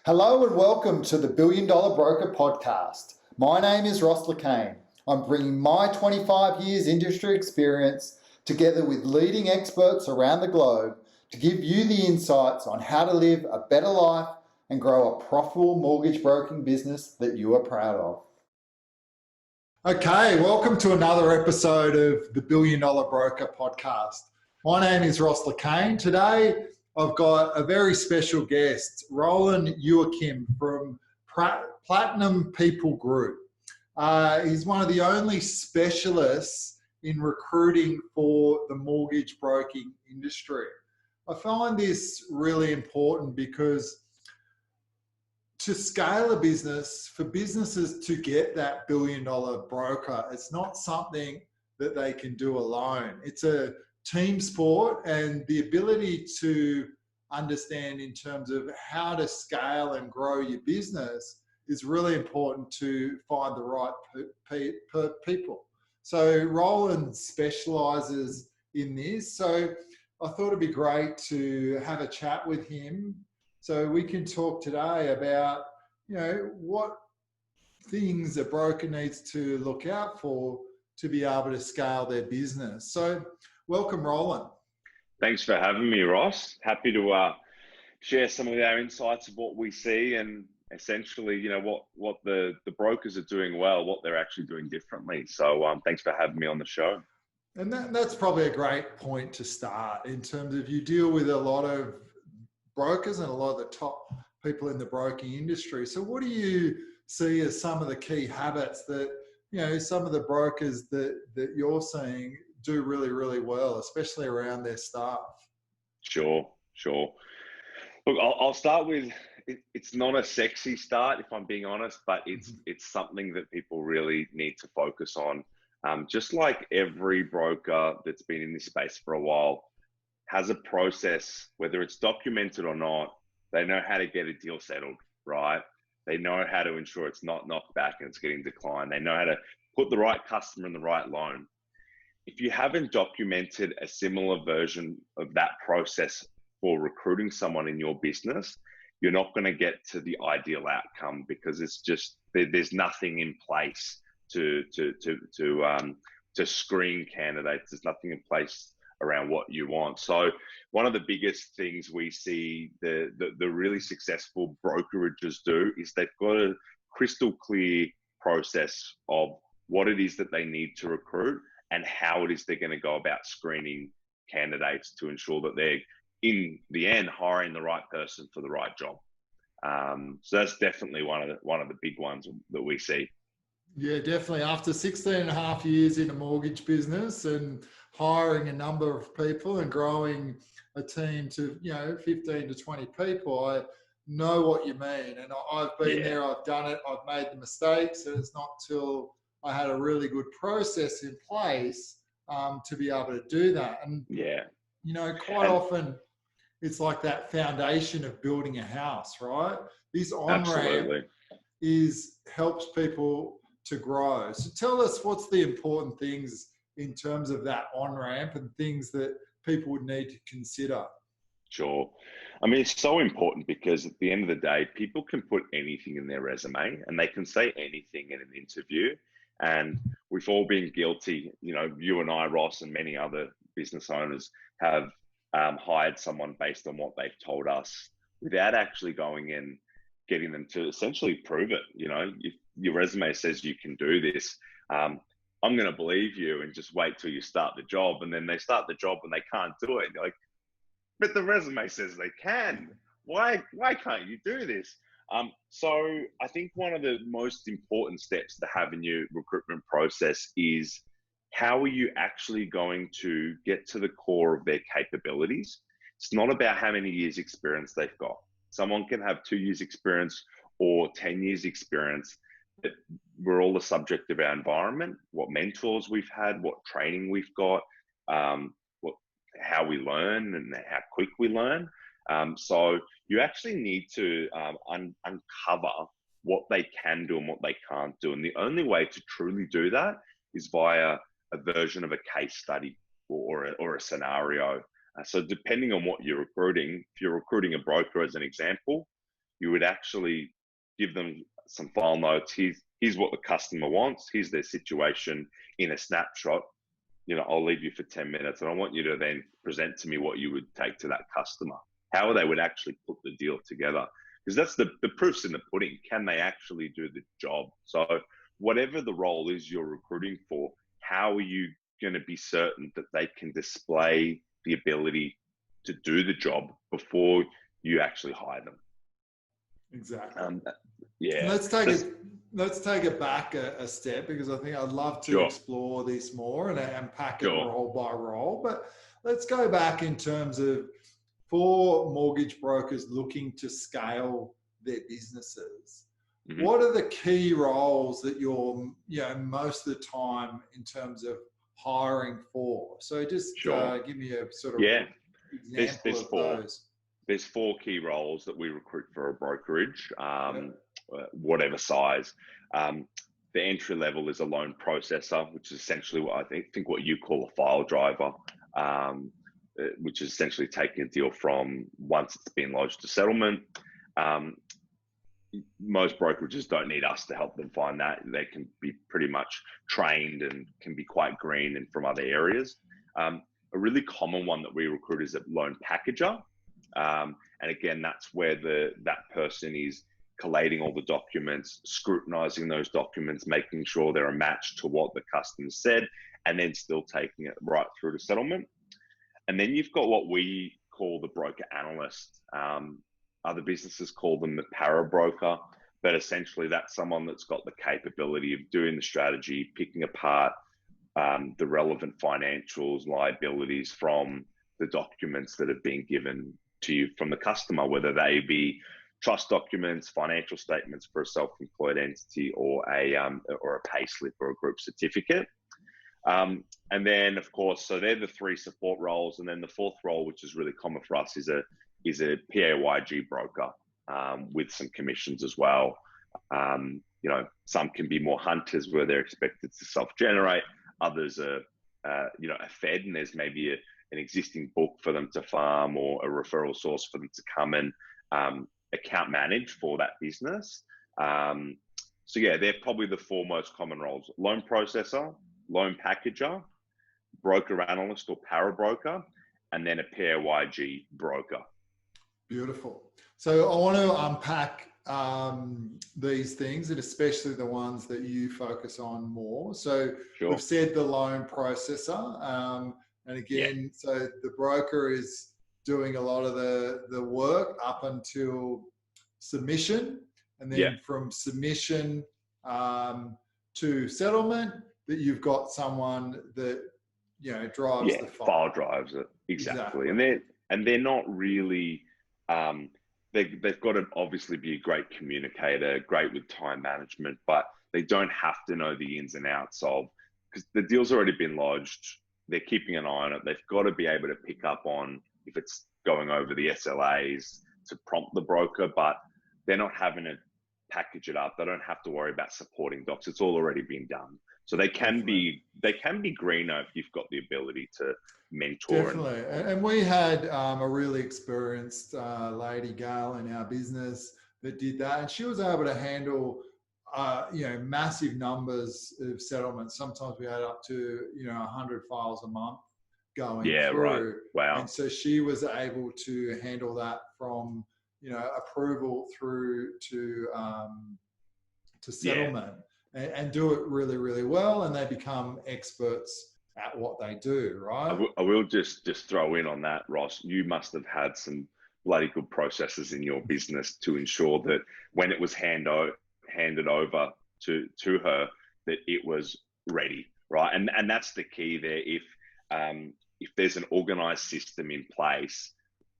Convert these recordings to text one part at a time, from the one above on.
Hello and welcome to the Billion Dollar Broker podcast. My name is Youakim. I'm bringing my 25 years industry experience together with leading experts around the globe to give you the insights on how to live a better life and grow a profitable mortgage broking business that you are proud of. Okay, welcome to another episode of the Billion Dollar Broker podcast. My name is Youakim. Today, I've got a very special guest, Roland Youakim from Platinum People Group. He's one of the only specialists in recruiting for the mortgage broking industry. I find this really important because to scale a business, for businesses to get that billion-dollar broker, it's not something that they can do alone. It's a team sport, and the ability to understand in terms of how to scale and grow your business is really important to find the right people. So Roland specializes in this. So I thought it'd be great to have a chat with him so we can talk today about, what things a broker needs to look out for to be able to scale their business. So welcome, Roland. Thanks for having me, Ross. Happy to share some of our insights of what we see and essentially, what the brokers are doing well, what they're actually doing differently. So thanks for having me on the show. And that's probably a great point to start in terms of you deal with a lot of brokers and a lot of the top people in the broking industry. So what do you see as some of the key habits that, some of the brokers that you're seeing do really, really well, especially around their staff? Sure. Look, I'll start with, it's not a sexy start, if I'm being honest, but it's something that people really need to focus on. Just like every broker that's been in this space for a while has a process, whether it's documented or not, they know how to get a deal settled, right? They know how to ensure it's not knocked back and it's getting declined. They know how to put the right customer in the right loan. If you haven't documented a similar version of that process for recruiting someone in your business, you're not going to get to the ideal outcome because it's just there's nothing in place to screen candidates. There's nothing in place around what you want. So one of the biggest things we see the really successful brokerages do is they've got a crystal clear process of what it is that they need to recruit and how it is they're going to go about screening candidates to ensure that they're, in the end, hiring the right person for the right job. So that's definitely one of the big ones that we see. Yeah, definitely. After 16 and a half years in a mortgage business and hiring a number of people and growing a team to, 15 to 20 people, I know what you mean. And I've been there, I've done it, I've made the mistakes. And it's not till I had a really good process in place to be able to do that. And, quite often it's like that foundation of building a house, right? This on-ramp helps people to grow. So tell us what's the important things in terms of that on-ramp and things that people would need to consider. Sure. I mean, it's so important because at the end of the day, people can put anything in their resume and they can say anything in an interview. And we've all been guilty, you and I, Ross, and many other business owners have hired someone based on what they've told us without actually going in, getting them to essentially prove it. If your resume says you can do this, I'm going to believe you and just wait till you start the job. And then they start the job and they can't do it. And you're like, but the resume says they can. Why can't you do this? So I think one of the most important steps to have in your recruitment process is how are you actually going to get to the core of their capabilities? It's not about how many years experience they've got. Someone can have 2 years experience or 10 years experience. But we're all the subject of our environment, what mentors we've had, what training we've got, how we learn and how quick we learn. So you actually need to uncover what they can do and what they can't do. And the only way to truly do that is via a version of a case study or a scenario. So depending on what you're recruiting, if you're recruiting a broker as an example, you would actually give them some file notes. Here's what the customer wants. Here's their situation in a snapshot. I'll leave you for 10 minutes, and I want you to then present to me what you would take to that customer, how they would actually put the deal together. Because that's the proof's in the pudding. Can they actually do the job? So whatever the role is you're recruiting for, how are you going to be certain that they can display the ability to do the job before you actually hire them? Exactly. Yeah. Let's take it back a step, because I think I'd love to explore this more and unpack it role by role. But let's go back in terms of, for mortgage brokers looking to scale their businesses, what are the key roles that you're most of the time in terms of hiring for? So just give me a sort of example of those. There's 4 key roles that we recruit for a brokerage, whatever size. The entry level is a loan processor, which is essentially what I think what you call a file driver, which is essentially taking a deal from once it's been lodged to settlement. Most brokerages don't need us to help them find that. They can be pretty much trained and can be quite green and from other areas. A really common one that we recruit is a loan packager. And again, that's where that person is collating all the documents, scrutinizing those documents, making sure they're a match to what the customer said, and then still taking it right through to settlement. And then you've got what we call the broker analyst. Other businesses call them the para broker, but essentially that's someone that's got the capability of doing the strategy, picking apart the relevant financials, liabilities from the documents that have been given to you from the customer, whether they be trust documents, financial statements for a self-employed entity, or a pay slip or a group certificate. And then, of course, so they're the 3 support roles. And then the 4th role, which is really common for us, is a PAYG broker with some commissions as well. Some can be more hunters where they're expected to self-generate. Others are, a fed, and there's maybe an existing book for them to farm, or a referral source for them to come and account manage for that business. They're probably the 4 most common roles: loan processor, loan packager, broker analyst or para broker, and then a PAYG broker. Beautiful. So I want to unpack these things, and especially the ones that you focus on more. So we've said the loan processor, and again, so the broker is doing a lot of the work up until submission, and then from submission to settlement, that you've got someone that drives the file drives it exactly. And they're not really they've got to obviously be a great communicator, great with time management, but they don't have to know the ins and outs of, because the deal's already been lodged. They're keeping an eye on it. They've got to be able to pick up on if it's going over the SLAs to prompt the broker, but they're not having to package it up. They don't have to worry about supporting docs. It's all already been done. So they can be greener if you've got the ability to mentor. Definitely. And we had a really experienced lady, Gail, in our business that did that, and she was able to handle massive numbers of settlements. Sometimes we had up to 100 files a month going through. Right. Wow. And so she was able to handle that from approval through to settlement, and do it really, really well, and they become experts at what they do, right? I will just throw in on that, Ross. You must have had some bloody good processes in your business to ensure that when it was handed over to her, that it was ready, right? And that's the key there. If there's an organized system in place,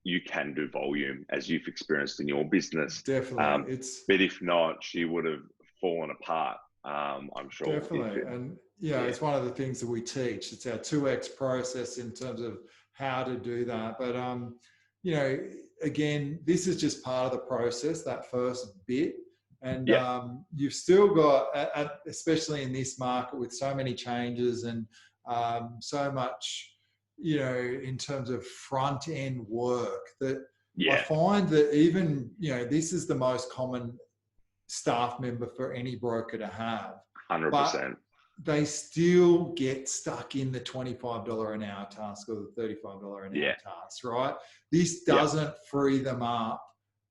you can do volume, as you've experienced in your business. Definitely. But if not, she would have fallen apart. I'm sure. Definitely. It's one of the things that we teach. It's our 2X process in terms of how to do that. But, again, this is just part of the process, that first bit. And you've still got, especially in this market with so many changes and so much, in terms of front end work, that I Yeah, find that even, this is the most common staff member for any broker to have, but 100%. they still get stuck in the $25 an hour task or the $35 an hour Yeah, task, right? This yeah, doesn't free them up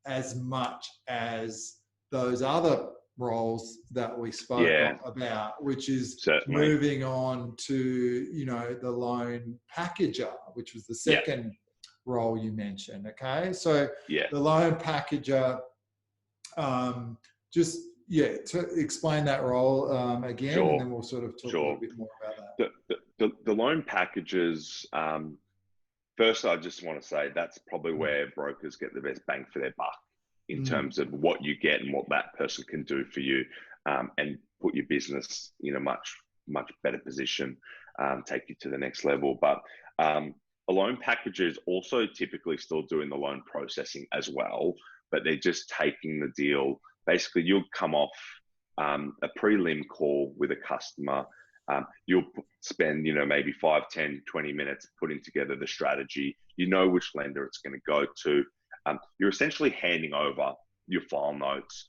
as much as those other roles that we spoke yeah, about, which is certainly. moving on to, the loan packager, which was the Yeah, second role you mentioned. Okay. So yeah. the loan packager, just, to explain that role again, and Sure, then we'll sort of talk a sure. little bit more about that. The loan packages, first, I just want to say that's probably where brokers get the best bang for their buck in Mm. terms of what you get and what that person can do for you, and put your business in a much, much better position, take you to the next level. But a loan packager is also typically still doing the loan processing as well, but they're just taking the deal. Basically, you'll come off a prelim call with a customer. You'll spend, maybe 5, 10, 20 minutes putting together the strategy. You know which lender it's going to go to. You're essentially handing over your file notes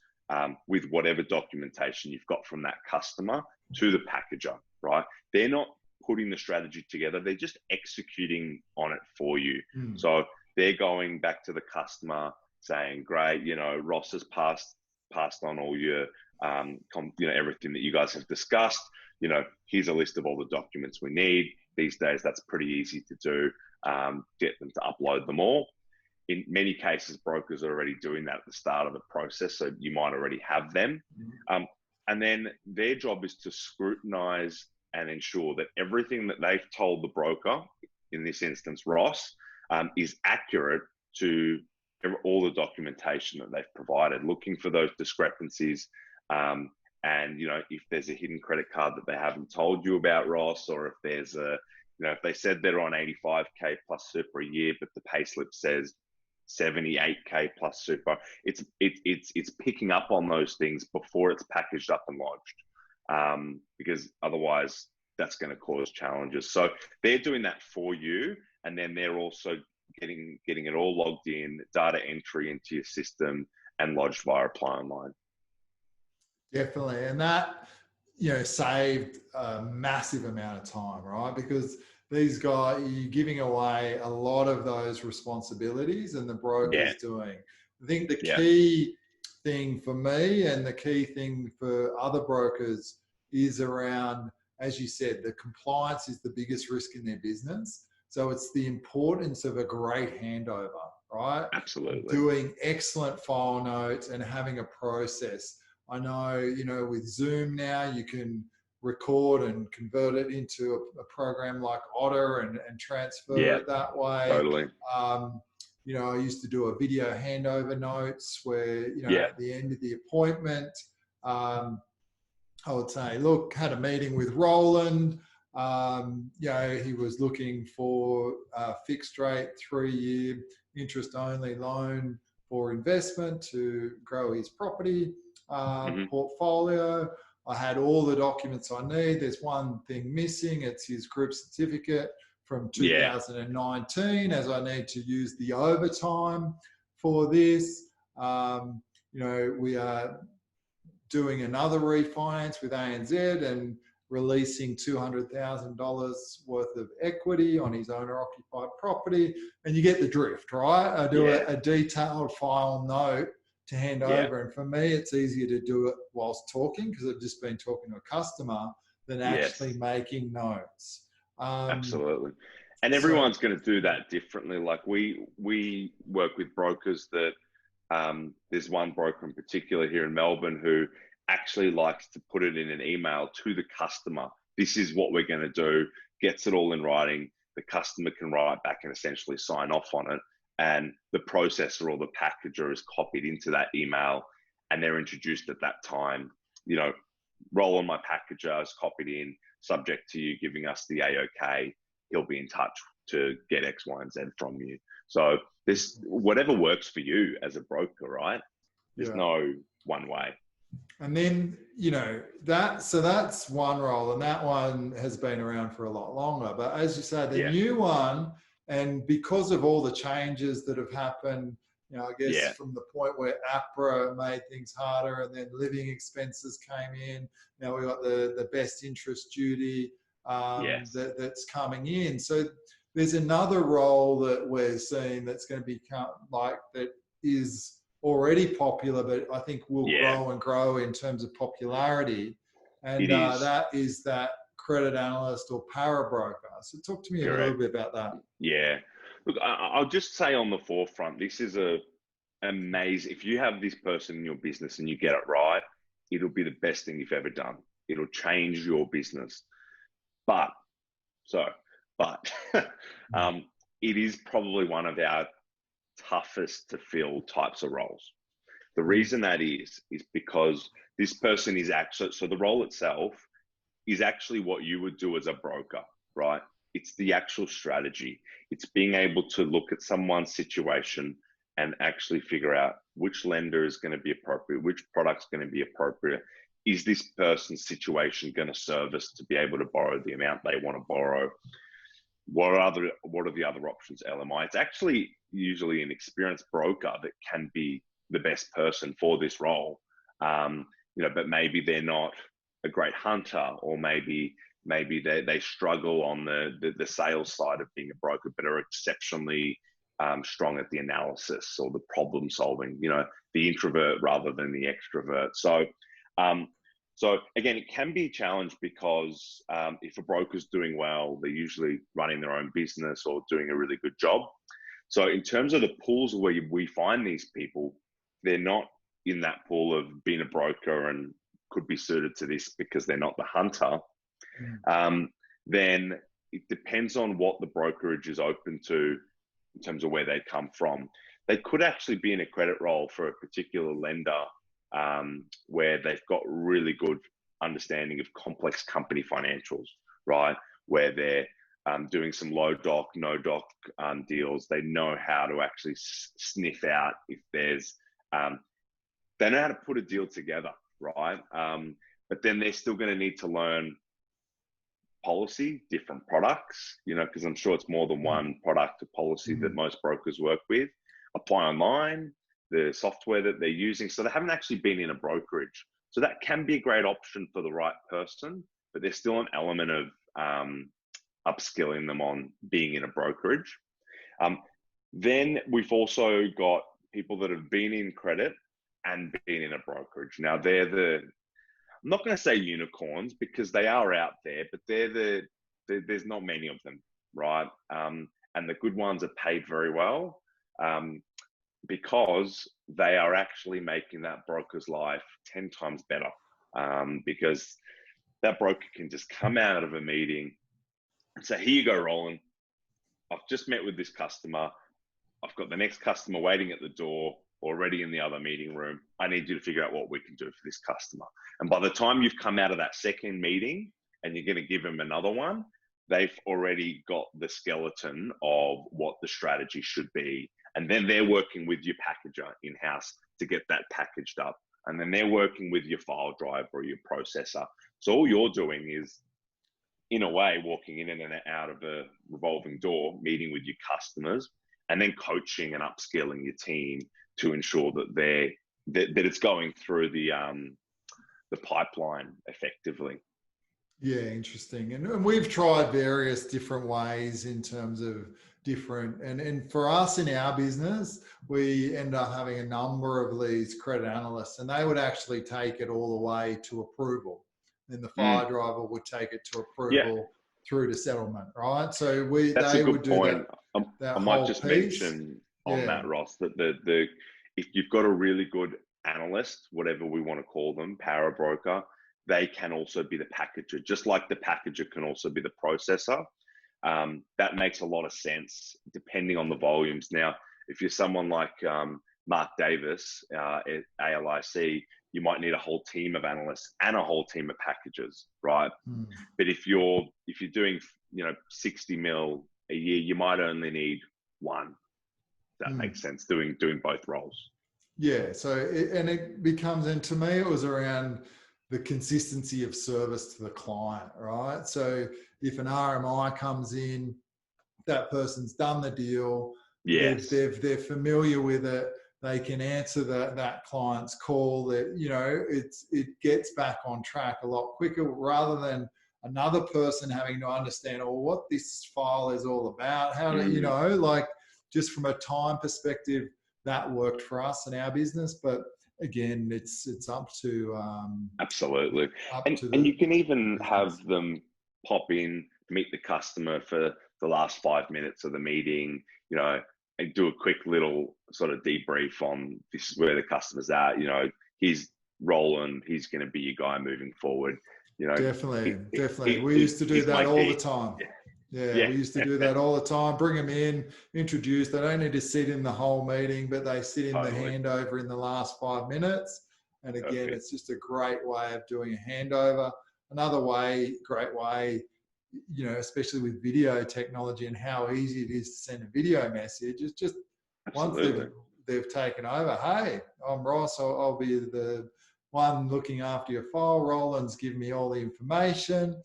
with whatever documentation you've got from that customer to the packager, right? They're not putting the strategy together. They're just executing on it for you. Mm. So they're going back to the customer saying, great, Ross has passed on all your, everything that you guys have discussed. Here's a list of all the documents we need. These days, that's pretty easy to do. Get them to upload them all. In many cases, brokers are already doing that at the start of the process, so you might already have them. And then their job is to scrutinize and ensure that everything that they've told the broker, in this instance, Ross, is accurate to all the documentation that they've provided, looking for those discrepancies. And, if there's a hidden credit card that they haven't told you about, Ross, or if there's if they said they're on 85K plus super a year, but the payslip says 78K plus super, it's picking up on those things before it's packaged up and lodged, because otherwise that's going to cause challenges. So they're doing that for you, and then they're also getting it all logged in, data entry into your system, and lodged via Apply Online. Definitely. And that, saved a massive amount of time, right? Because these guys, you're giving away a lot of those responsibilities, and the broker's doing. I think the key thing for me and the key thing for other brokers is around, as you said, the compliance is the biggest risk in their business. So it's the importance of a great handover, right? Absolutely. Doing excellent file notes and having a process. I know, with Zoom now, you can record and convert it into a program like Otter and transfer it that way. Totally. I used to do a video handover notes where, at the end of the appointment, I would say, look, had a meeting with Roland. He was looking for a fixed rate 3-year interest only loan for investment to grow his property portfolio. I had all the documents I need. There's one thing missing. It's his group certificate from 2019, as I need to use the overtime for this. We are doing another refinance with ANZ and releasing $200,000 worth of equity on his owner-occupied property. And you get the drift, right? I do a detailed file note to hand over. And for me, it's easier to do it whilst talking, because I've just been talking to a customer than actually making notes. Absolutely. And everyone's going to do that differently. Like we work with brokers that, there's one broker in particular here in Melbourne who actually likes to put it in an email to the customer. This is what we're going to do, gets it all in writing. The customer can write back and essentially sign off on it. And the processor or the packager is copied into that email, and they're introduced at that time. Roland, my packager, is copied in, subject to you giving us the AOK. He'll be in touch to get X, Y, and Z from you. So this, whatever works for you as a broker, right? There's no one way. And then, that's one role, and that one has been around for a lot longer. But as you say, the new one, And because of all the changes that have happened, I guess from the point where APRA made things harder and then living expenses came in, now we've got the best interest duty that's coming in. So there's another role that we're seeing that's going to become that is already popular, but I think will grow and grow in terms of popularity. And that is that credit analyst or para broker. So talk to me a little bit about that. Yeah. Look, I'll just say on the forefront, this is amazing. If you have this person in your business and you get it right, it'll be the best thing you've ever done. It'll change your business. But it is probably one of our toughest to fill types of roles. The reason that is because this person is actually, so the role itself is actually what you would do as a broker, right? It's the actual strategy. It's being able to look at someone's situation and actually figure out which lender is going to be appropriate, which product's going to be appropriate. Is this person's situation going to serve us to be able to borrow the amount they want to borrow? What are the other options, LMI? It's actually usually an experienced broker that can be the best person for this role. But maybe they're not a great hunter, or maybe they struggle on the sales side of being a broker, but are exceptionally strong at the analysis or the problem solving, the introvert rather than the extrovert. So again, it can be a challenge because if a broker's doing well, they're usually running their own business or doing a really good job. So in terms of the pools where we find these people, they're not in that pool of being a broker and could be suited to this because they're not the hunter. Then it depends on what the brokerage is open to in terms of where they come from. They could actually be in a credit role for a particular lender where they've got really good understanding of complex company financials, right? Where they're doing some low doc, no doc deals. They know how to actually sniff out if there's, they know how to put a deal together, right? But then they're still going to need to learn policy, different products, because I'm sure it's more than one product or policy that most brokers work with. Apply online, the software that they're using. So they haven't actually been in a brokerage. So that can be a great option for the right person, but there's still an element of upskilling them on being in a brokerage. Then we've also got people that have been in credit and been in a brokerage. Now they're I'm not going to say unicorns because they are out there, but there's not many of them, right? And the good ones are paid very well because they are actually making that broker's life 10 times better because that broker can just come out of a meeting and say, here you go, Roland. I've just met with this customer. I've got the next customer waiting at the door, already in the other meeting room. I need you to figure out what we can do for this customer. And by the time you've come out of that second meeting and you're going to give them another one, they've already got the skeleton of what the strategy should be. And then they're working with your packager in-house to get that packaged up. And then they're working with your file driver or your processor. So all you're doing is, in a way, walking in and out of a revolving door, meeting with your customers, and then coaching and upskilling your team to ensure that that it's going through the pipeline effectively. Yeah, interesting. And we've tried various different ways in terms of different, and for us in our business, we end up having a number of these credit analysts, and they would actually take it all the way to approval. Then the file driver would take it to approval through to settlement, right? So that's they a good would do point. that I might just piece. mention on that, Ross, that if you've got a really good analyst, whatever we want to call them, para broker, they can also be the packager, just like the packager can also be the processor. That makes a lot of sense depending on the volumes. Now, if you're someone like Mark Davis at ALIC, you might need a whole team of analysts and a whole team of packagers, right? But if you're doing 60 mil a year, you might only need one. That makes sense, doing both roles. Yeah, so it becomes, and to me it was around the consistency of service to the client, right? So if an RMI comes in that person's done the deal. Yes. They're familiar with it. They can answer that client's call. That, you know, it gets back on track a lot quicker, rather than another person having to understand, oh, what this file is all about. How to, you know, like, just from a time perspective, that worked for us in our business. But again, it's up to absolutely. Up to And you can even business. have them pop in, meet the customer for the last 5 minutes of the meeting, you know, and do a quick little sort of debrief on this is where the customer's at. You know, he's Roland, he's going to be your guy moving forward. You know, Definitely. We used to do that all the time. Yeah, we used to do that all the time. Bring them in, introduce. They don't need to sit in the whole meeting, but they sit in the handover in the last 5 minutes. And again, it's just a great way of doing a handover. Another great way, you know, especially with video technology and how easy it is to send a video message, is just once they've taken over, hey, I'm Ross, I'll be the one looking after your file. Roland's giving me all the information.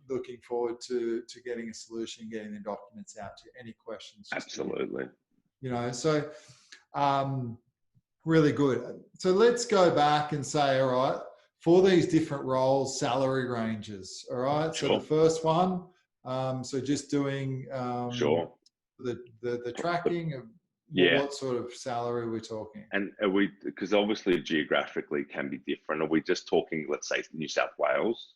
Looking forward to getting a solution, getting the documents out to you. Any questions? Absolutely. You know, so really good. So let's go back and say, all right, for these different roles, salary ranges. All right. Sure. So the first one, so just doing the tracking of what sort of salary are we talking? And are we, because obviously geographically can be different. Are we just talking, let's say, New South Wales?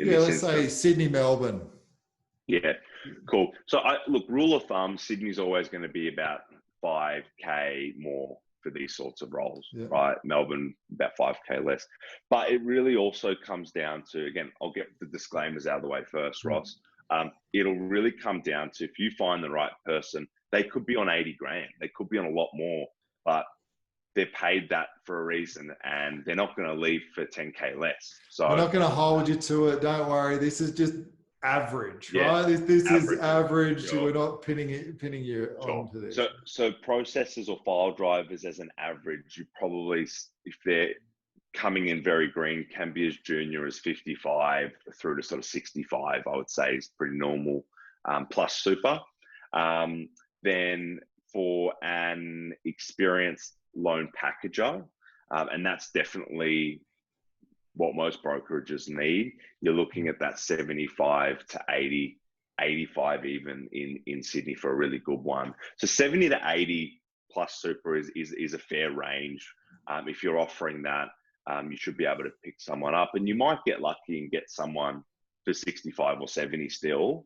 Let's say Sydney, Melbourne. Yeah, cool. So look, rule of thumb, Sydney's always going to be about 5K more for these sorts of roles, right? Melbourne, about 5K less. But it really also comes down to, again, I'll get the disclaimers out of the way first, Ross. It'll really come down to, if you find the right person, they could be on 80 grand. They could be on a lot more, but they're paid that for a reason, and they're not going to leave for 10K less. So we're not going to hold you to it. Don't worry. This is just average, right? This is average. Sure. We're not pinning you onto this. So processors or file drivers as an average, you probably, if they're coming in very green, can be as junior as 55 through to sort of 65, I would say is pretty normal, plus super. Then for an experienced loan packager, and that's definitely what most brokerages need, you're looking at that 75 to 80, 85 even in Sydney for a really good one. So 70 to 80 plus super is a fair range. If you're offering that, you should be able to pick someone up, and you might get lucky and get someone for 65 or 70 still.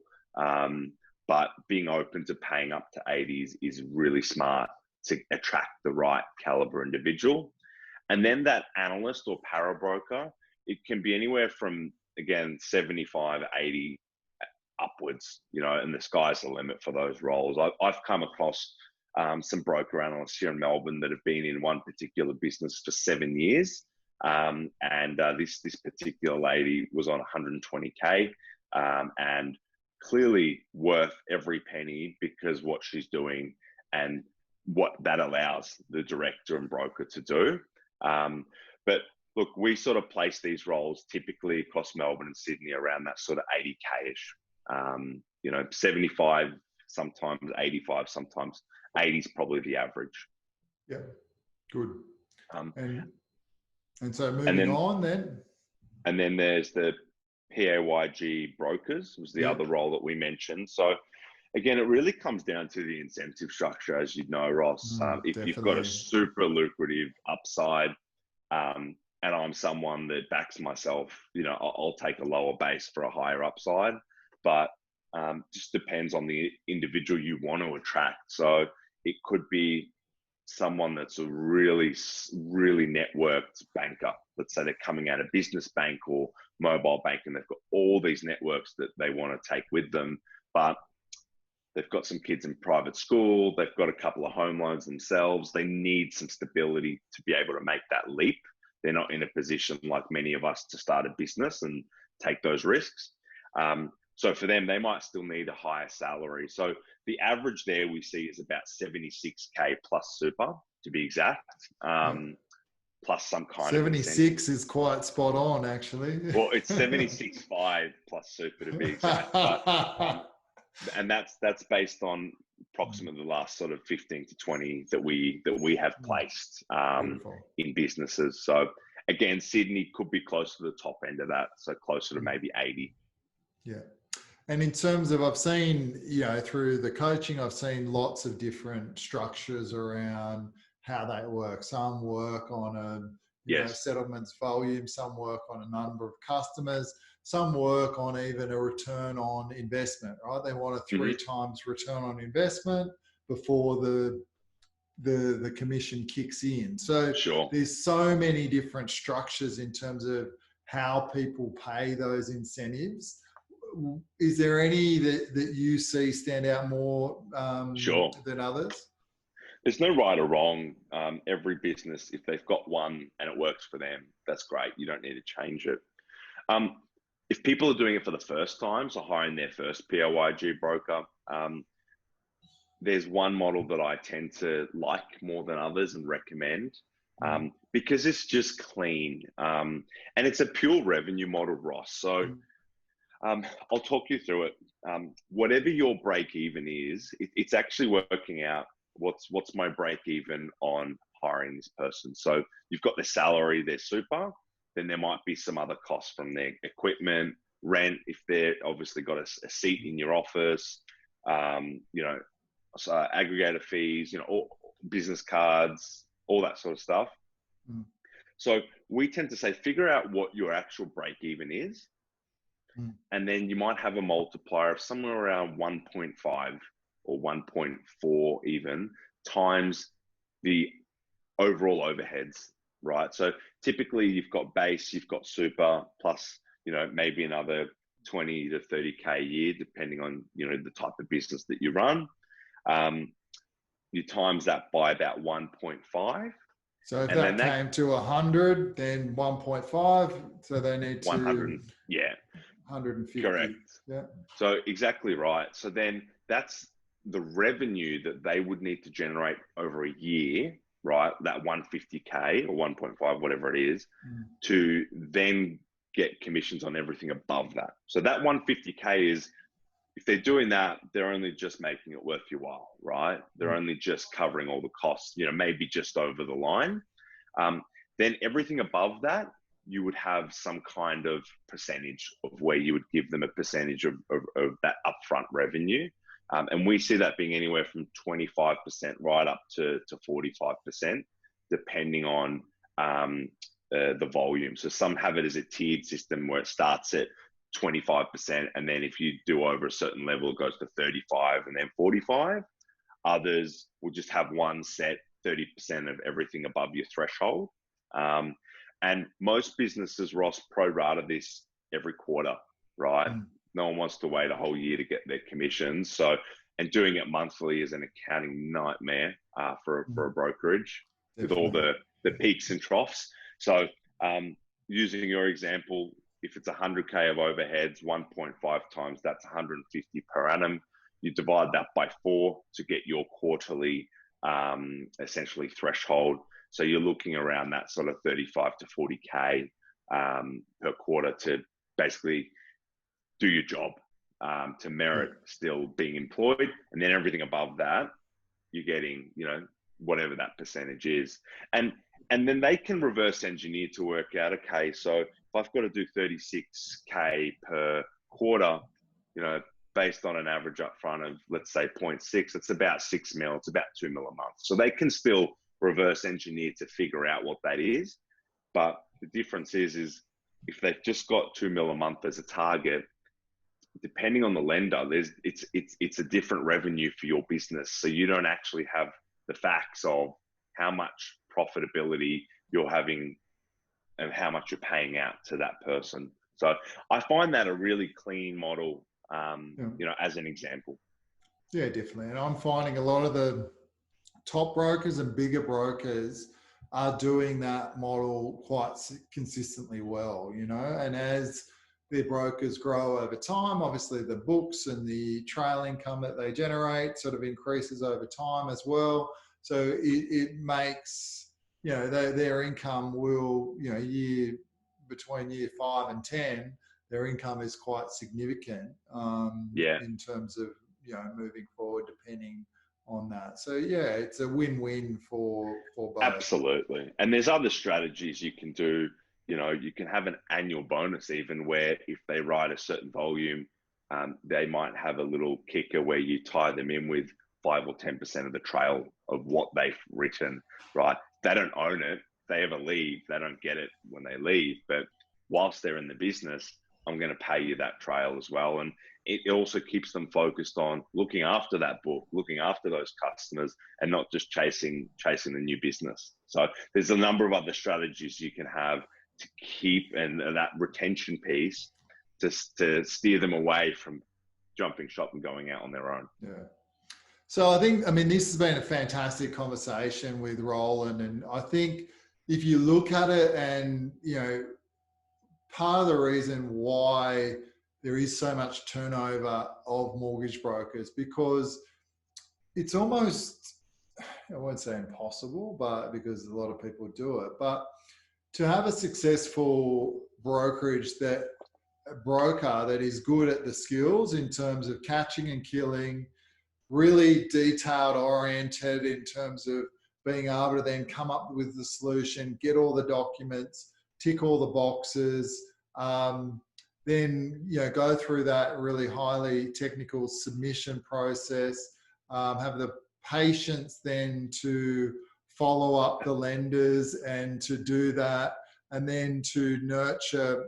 But being open to paying up to 80 is really smart to attract the right caliber individual. And then that analyst or para broker, it can be anywhere from, again, 75, 80 upwards, you know, and the sky's the limit for those roles. I've come across some broker analysts here in Melbourne that have been in one particular business for 7 years. This particular lady was on 120K and clearly worth every penny, because what she's doing and what that allows the director and broker to do. But look, we sort of place these roles typically across Melbourne and Sydney around that sort of 80K-ish. 75, sometimes 85, sometimes 80 is probably the average. Yeah, good. And so moving on then. And then there's the PAYG brokers was the other role that we mentioned. So again, it really comes down to the incentive structure, as you know, Ross. If you've got a super lucrative upside, and I'm someone that backs myself, you know, I'll take a lower base for a higher upside, but just depends on the individual you want to attract. So it could be someone that's a really, really networked banker. Let's say they're coming out of business bank or mobile bank, and they've got all these networks that they want to take with them, but they've got some kids in private school, they've got a couple of home loans themselves, they need some stability to be able to make that leap. They're not in a position like many of us to start a business and take those risks. So for them, they might still need a higher salary. So the average there we see is about 76K plus super, to be exact, plus some kind 76 of 76 is quite spot on, actually. Well, it's 76.5 plus super, to be exact. But and that's based on approximately the last sort of 15 to 20 that we have placed in businesses. So again, Sydney could be close to the top end of that, so closer to maybe 80. Yeah. And in terms of, I've seen, through the coaching, I've seen lots of different structures around how they work. Some work on settlements volume, some work on a number of customers, some work on even a return on investment, right? They want a 3 times return on investment before the commission kicks in. So there's so many different structures in terms of how people pay those incentives. Is there any that you see stand out more than others? There's no right or wrong. Every business, if they've got one and it works for them, that's great. You don't need to change it. If people are doing it for the first time, so hiring their first POIG broker, there's one model that I tend to like more than others and recommend because it's just clean. And it's a pure revenue model, Ross. So I'll talk you through it. Whatever your break even is, it's actually working out what's my break even on hiring this person. So you've got their salary, their super, then there might be some other costs from their equipment, rent, if they're obviously got a seat in your office, so aggregator fees, all business cards, all that sort of stuff. So we tend to say, figure out what your actual break even is. And then you might have a multiplier of somewhere around 1.5 or 1.4 even times the overall overheads, right? So typically you've got base, you've got super, plus, maybe another 20 to 30K a year, depending on, the type of business that you run. You times that by about 1.5. So if that came to 100, then 1.5. So they need to 100. Yeah. 150. Correct. Yeah. So exactly right. So then that's the revenue that they would need to generate over a year, right? That 150K or 1.5, whatever it is, to then get commissions on everything above that. So that 150K is, if they're doing that, they're only just making it worth your while, right? They're only just covering all the costs, maybe just over the line. Then everything above that, you would have some kind of percentage of where you would give them a percentage of that upfront revenue. And we see that being anywhere from 25% right up to 45%, depending on the volume. So some have it as a tiered system where it starts at 25%, and then if you do over a certain level, it goes to 35 and then 45. Others will just have one set 30% of everything above your threshold. And most businesses, Ross, pro rata this every quarter, right? No one wants to wait a whole year to get their commissions. So, and doing it monthly is an accounting nightmare for a brokerage. Definitely. With all the peaks and troughs. So using your example, if it's 100K of overheads, 1.5 times, that's 150 per annum. You divide that by 4 to get your quarterly essentially threshold. So you're looking around that sort of 35 to 40K per quarter to basically do your job, to merit still being employed. And then everything above that, you're getting, whatever that percentage is. And then they can reverse engineer to work out, okay, so if I've got to do 36K per quarter, based on an average upfront of, let's say, 0.6, it's about 6 mil, it's about 2 mil a month. So they can still reverse engineer to figure out what that is. But the difference is if they've just got 2 mil a month as a target, depending on the lender, it's a different revenue for your business. So you don't actually have the facts of how much profitability you're having and how much you're paying out to that person. So I find that a really clean model, as an example. Yeah, definitely. And I'm finding a lot of the top brokers and bigger brokers are doing that model quite consistently well, and as their brokers grow over time, obviously the books and the trail income that they generate sort of increases over time as well. So it makes, their income will, between year 5 and 10, their income is quite significant in terms of moving forward, depending on that. So yeah, it's a win-win for both. Absolutely. And there's other strategies you can do. You can have an annual bonus even, where if they write a certain volume, they might have a little kicker where you tie them in with 5 or 10% of the trail of what they've written, right? They don't own it. They ever leave, they don't get it when they leave. But whilst they're in the business, I'm going to pay you that trail as well. And it also keeps them focused on looking after that book, looking after those customers, and not just chasing the new business. So there's a number of other strategies you can have to keep, and that retention piece to steer them away from jumping shop and going out on their own. Yeah. So I mean, this has been a fantastic conversation with Roland, and I think if you look at it, and part of the reason why there is so much turnover of mortgage brokers, because it's almost, I won't say impossible, but because a lot of people do it, but to have a successful broker that is good at the skills in terms of catching and killing, really detailed oriented in terms of being able to then come up with the solution, get all the documents, tick all the boxes, then go through that really highly technical submission process, have the patience then to follow up the lenders and to do that, and then to nurture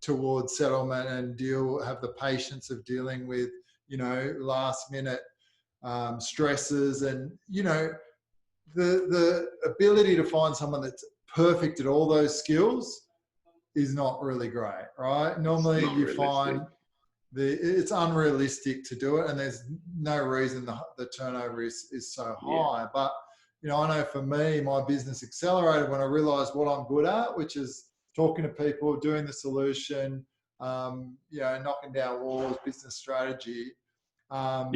towards settlement and have the patience of dealing with last minute stresses, and the ability to find someone that's perfect at all those skills is not really great, right? Normally you find it's unrealistic to do it, and there's no reason the turnover is so high. Yeah. But I know for me, my business accelerated when I realized what I'm good at, which is talking to people, doing the solution, knocking down walls, business strategy. But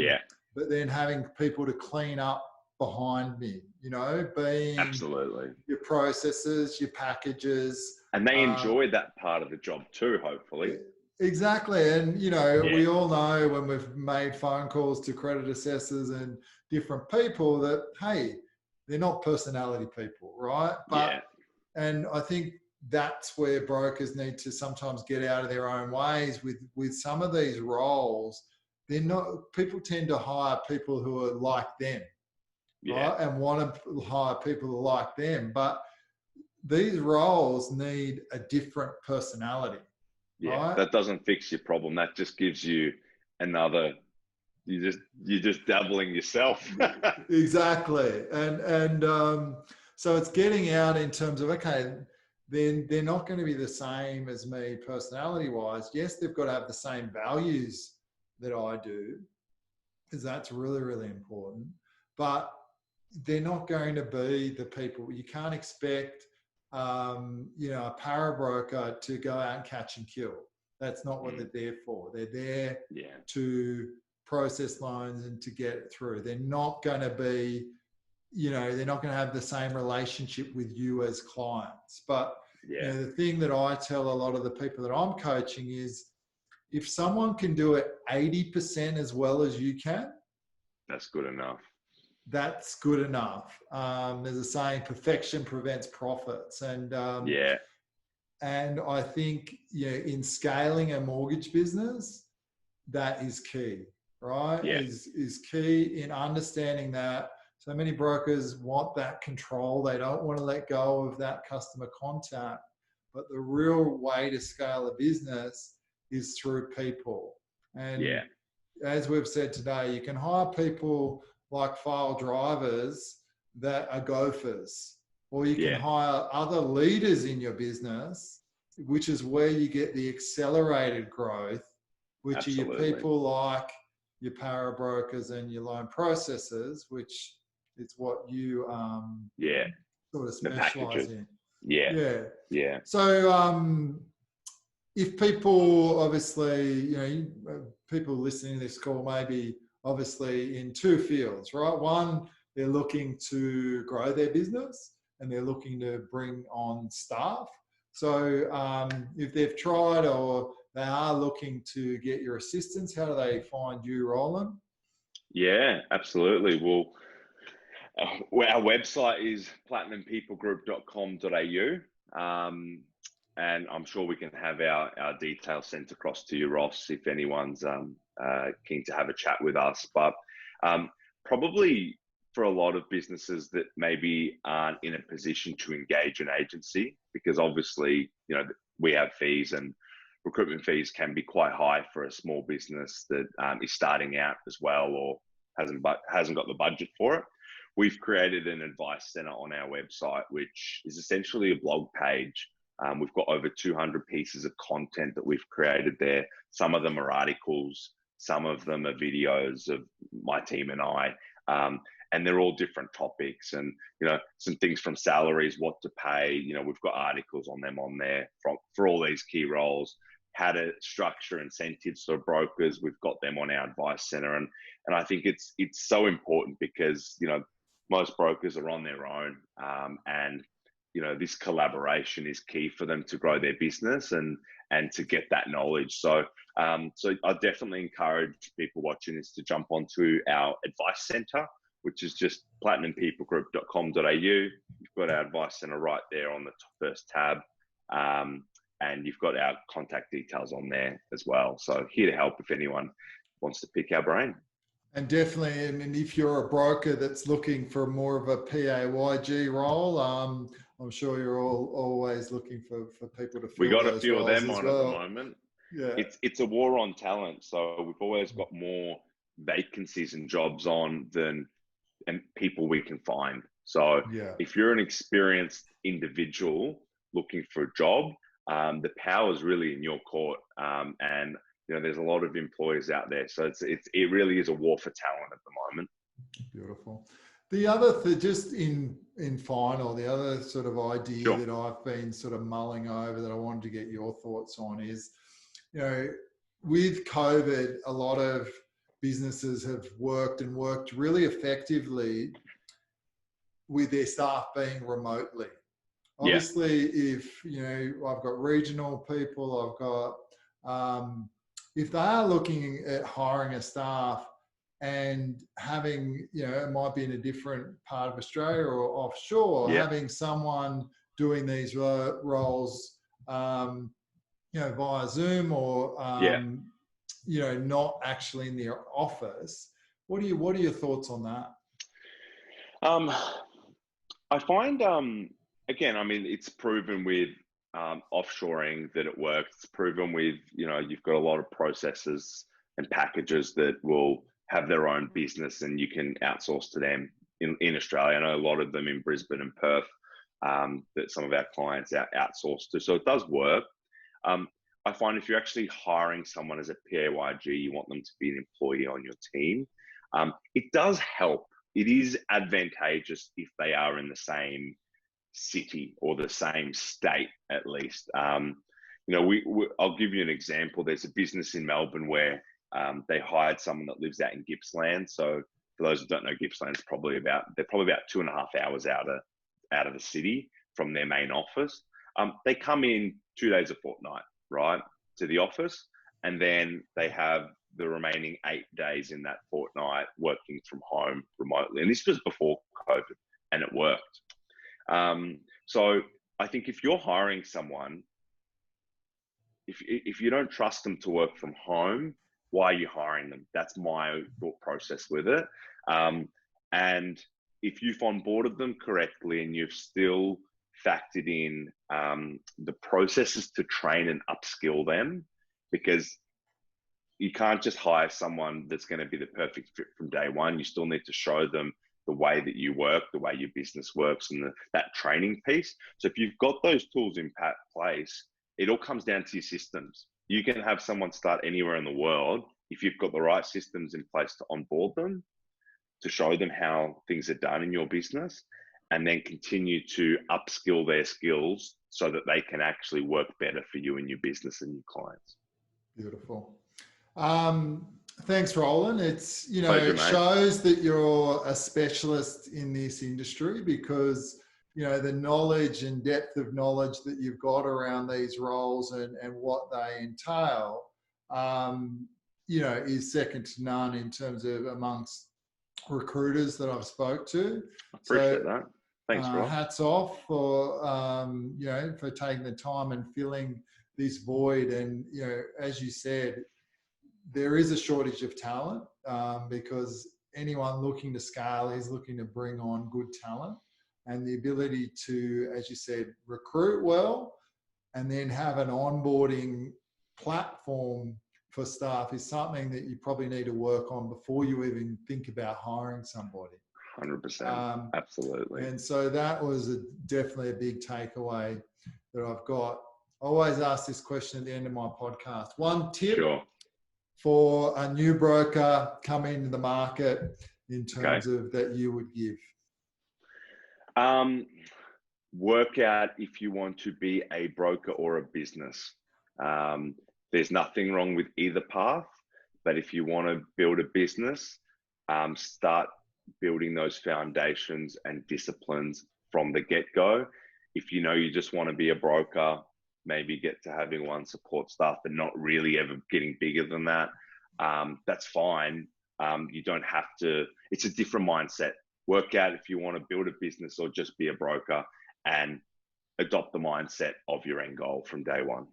then having people to clean up behind me, being absolutely your processes, your packages. And they enjoy that part of the job too, hopefully. Exactly. And, we all know when we've made phone calls to credit assessors and different people that, hey, they're not personality people, right? But, and I think that's where brokers need to sometimes get out of their own ways with some of these roles. People tend to hire people who are like them, right? And want to hire people who are like them. But these roles need a different personality. Yeah, right? That doesn't fix your problem. That just gives you another. You're just dabbling yourself. Exactly, and so it's getting out in terms of, okay, then they're not going to be the same as me personality-wise. Yes, they've got to have the same values that I do, because that's really, really important. But they're not going to be the people. You can't expect a para broker to go out and catch and kill. That's not what they're there for. They're there to process loans and to get it through. They're not going to be, they're not going to have the same relationship with you as clients. But the thing that I tell a lot of the people that I'm coaching is, if someone can do it 80% as well as you can, that's good enough. That's good enough. There's a saying, perfection prevents profits. And and I think in scaling a mortgage business, that is key, right? Is key in understanding that so many brokers want that control. They don't want to let go of that customer contact. But the real way to scale a business is through people. And as we've said today, you can hire people like file drivers that are gophers, or you can hire other leaders in your business, which is where you get the accelerated growth, which are your people like your para brokers and your loan processors, which is what you sort of specialize in. So if people, obviously, people listening to this call may be obviously in two fields, right? One, they're looking to grow their business and they're looking to bring on staff. So if they've tried or they are looking to get your assistance, how do they find you, Roland? Yeah, absolutely. Well, our website is platinumpeoplegroup.com.au. And I'm sure we can have our details sent across to you, Ross, if anyone's keen to have a chat with us. But probably for a lot of businesses that maybe aren't in a position to engage an agency, because obviously, we have fees, and recruitment fees can be quite high for a small business that is starting out as well, or hasn't got the budget for it. We've created an advice center on our website, which is essentially a blog page. We've got over 200 pieces of content that we've created there. Some of them are articles, some of them are videos of my team and I, and they're all different topics, and some things from salaries, what to pay. We've got articles on them on there for all these key roles. How to structure incentives for brokers, we've got them on our advice center, and I think it's so important because most brokers are on their own, and this collaboration is key for them to grow their business and to get that knowledge. So I definitely encourage people watching this to jump onto our advice center, which is just platinumpeoplegroup.com.au. You've got our advice center right there on the first tab, and you've got our contact details on there as well. So here to help if anyone wants to pick our brain. And definitely, if you're a broker that's looking for more of a PAYG role, I'm sure you're always looking for people to fill. We got a few of them on at the moment. Yeah, it's a war on talent, so we've always got more vacancies and jobs on than people we can find. So if you're an experienced individual looking for a job, the power is really in your court, and there's a lot of employers out there, so it really is a war for talent at the moment. Beautiful. The other just in final, the other sort of idea that I've been sort of mulling over that I wanted to get your thoughts on is, with COVID, a lot of businesses have worked really effectively with their staff being remotely. Obviously, if I've got regional people, I've got if they are looking at hiring a staff and having, it might be in a different part of Australia or offshore, having someone doing these roles, via Zoom or, not actually in their office. What are your thoughts on that? I find, again, it's proven with offshoring that it works. It's proven with, you've got a lot of processes and packages that will have their own business and you can outsource to them in Australia. I know a lot of them in Brisbane and Perth that some of our clients outsource to. So it does work. I find if you're actually hiring someone as a PAYG, you want them to be an employee on your team. It does help. It is advantageous if they are in the same city or the same state, at least. I'll give you an example. There's a business in Melbourne where they hired someone that lives out in Gippsland. So for those who don't know, Gippsland's probably about 2.5 hours out of the city from their main office. They come in 2 days a fortnight, right, to the office, and then they have the remaining 8 days in that fortnight working from home remotely. And this was before COVID, and it worked. So I think if you're hiring someone, if you don't trust them to work from home, why are you hiring them? That's my thought process with it. And if you've onboarded them correctly and you've still factored in the processes to train and upskill them, because you can't just hire someone that's going to be the perfect fit from day one. You still need to show them the way that you work, the way your business works, and that training piece. So if you've got those tools in place, it all comes down to your systems. You can have someone start anywhere in the world if you've got the right systems in place to onboard them, to show them how things are done in your business, and then continue to upskill their skills so that they can actually work better for you and your business and your clients. Beautiful. Thanks, Roland. It's, Pleasure, it shows that you're a specialist in this industry because, the knowledge and depth of knowledge that you've got around these roles and what they entail, is second to none in terms of amongst recruiters that I've spoke to. Appreciate that. Thanks, Ross. Hats off for, for taking the time and filling this void. And, as you said, there is a shortage of talent because anyone looking to scale is looking to bring on good talent, and the ability to, as you said, recruit well and then have an onboarding platform for staff is something that you probably need to work on before you even think about hiring somebody. 100%. Absolutely. And so that was definitely a big takeaway that I've got. I always ask this question at the end of my podcast. One tip for a new broker coming into the market in terms of that you would give? Work out if you want to be a broker or a business. There's nothing wrong with either path, but if you want to build a business, start building those foundations and disciplines from the get-go. If you just want to be a broker, maybe get to having one support staff, but not really ever getting bigger than that. That's fine. You don't have to, it's a different mindset. Work out if you want to build a business or just be a broker, and adopt the mindset of your end goal from day one.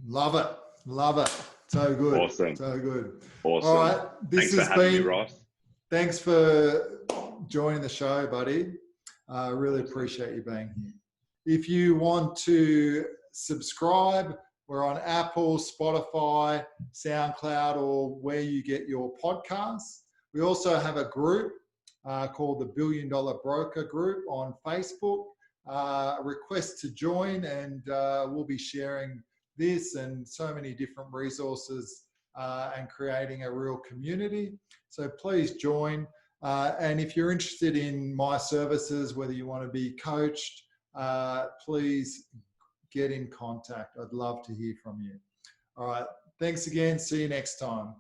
Love it. Love it. So good. Awesome. So good. Awesome. All right. Thanks for having me, Ross. Thanks for joining the show, buddy. I really appreciate you being here. If you want to subscribe, we're on Apple, Spotify, SoundCloud, or where you get your podcasts. We also have a group called the $1 Billion Broker Group on Facebook. Request to join, and we'll be sharing this and so many different resources and creating a real community. So please join. And if you're interested in my services, whether you want to be coached, please get in contact. I'd love to hear from you. All right. Thanks again. See you next time.